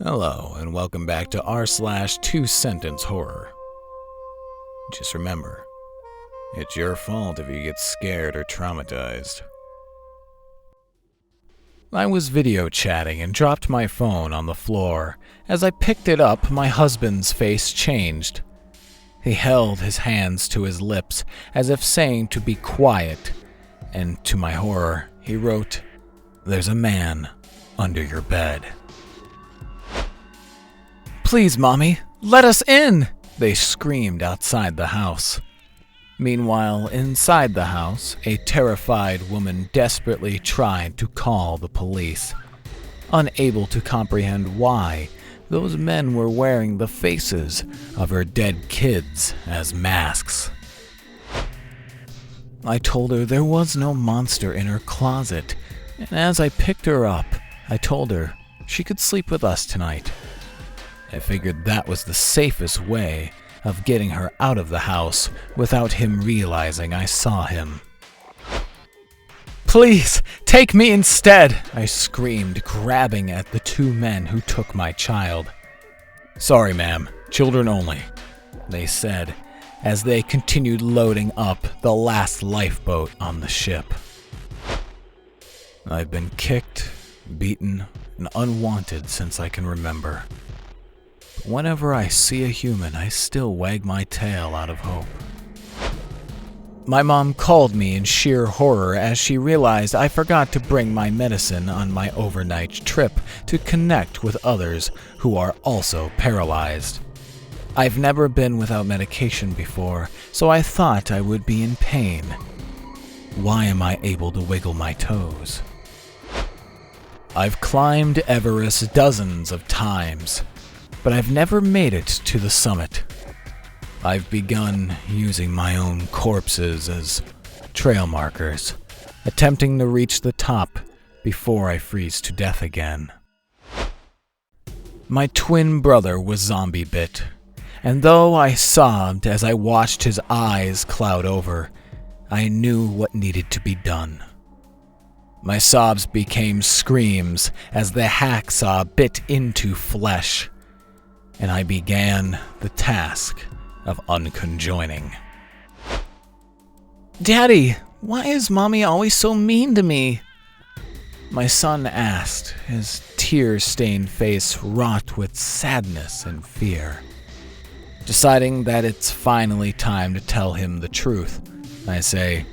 Hello, and welcome back to r/2-sentence horror. Just remember, it's your fault if you get scared or traumatized. I was video chatting and dropped my phone on the floor. As I picked it up, my husband's face changed. He held his hands to his lips as if saying to be quiet, and to my horror, he wrote, "There's a man under your bed." "Please, Mommy, let us in!" they screamed outside the house. Meanwhile, inside the house, a terrified woman desperately tried to call the police, unable to comprehend why those men were wearing the faces of her dead kids as masks. I told her there was no monster in her closet, and as I picked her up, I told her she could sleep with us tonight. I figured that was the safest way of getting her out of the house without him realizing I saw him. "Please, take me instead!" I screamed, grabbing at the two men who took my child. "Sorry, ma'am, children only," they said as they continued loading up the last lifeboat on the ship. I've been kicked, beaten, and unwanted since I can remember. Whenever I see a human, I still wag my tail out of hope. My mom called me in sheer horror as she realized I forgot to bring my medicine on my overnight trip to connect with others who are also paralyzed. I've never been without medication before, so I thought I would be in pain. Why am I able to wiggle my toes? I've climbed Everest dozens of times, but I've never made it to the summit. I've begun using my own corpses as trail markers, attempting to reach the top before I freeze to death again. My twin brother was zombie bit, and though I sobbed as I watched his eyes cloud over, I knew what needed to be done. My sobs became screams as the hacksaw bit into flesh, and I began the task of unconjoining. "Daddy, why is Mommy always so mean to me?" my son asked, his tear-stained face wrought with sadness and fear. Deciding that it's finally time to tell him the truth, I say,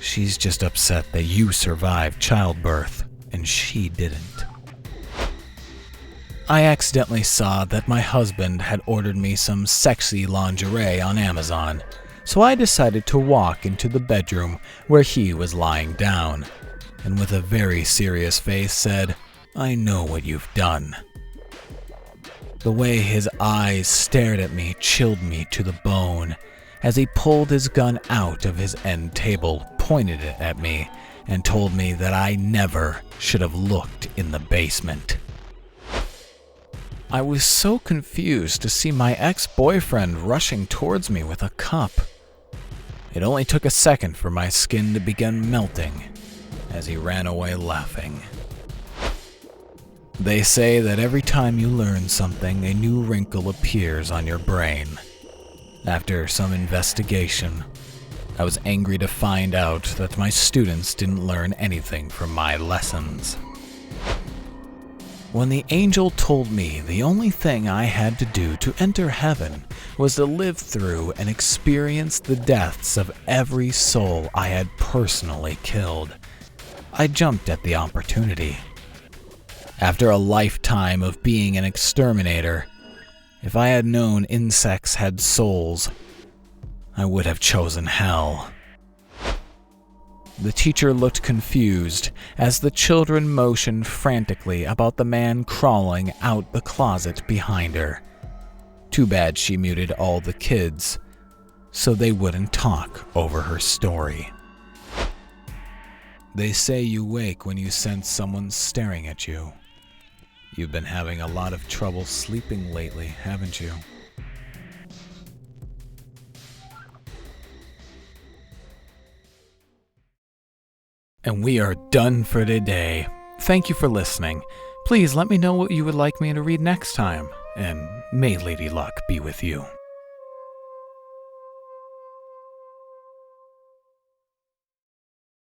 "She's just upset that you survived childbirth, and she didn't." I accidentally saw that my husband had ordered me some sexy lingerie on Amazon, so I decided to walk into the bedroom where he was lying down, and with a very serious face said, "I know what you've done." The way his eyes stared at me chilled me to the bone as he pulled his gun out of his end table, pointed it at me, and told me that I never should have looked in the basement. I was so confused to see my ex-boyfriend rushing towards me with a cup. It only took a second for my skin to begin melting as he ran away laughing. They say that every time you learn something, a new wrinkle appears on your brain. After some investigation, I was angry to find out that my students didn't learn anything from my lessons. When the angel told me the only thing I had to do to enter heaven was to live through and experience the deaths of every soul I had personally killed, I jumped at the opportunity. After a lifetime of being an exterminator, if I had known insects had souls, I would have chosen hell. The teacher looked confused as the children motioned frantically about the man crawling out the closet behind her. Too bad she muted all the kids, so they wouldn't talk over her story. They say you wake when you sense someone staring at you. You've been having a lot of trouble sleeping lately, haven't you? And we are done for today. Thank you for listening. Please let me know what you would like me to read next time, and may Lady Luck be with you.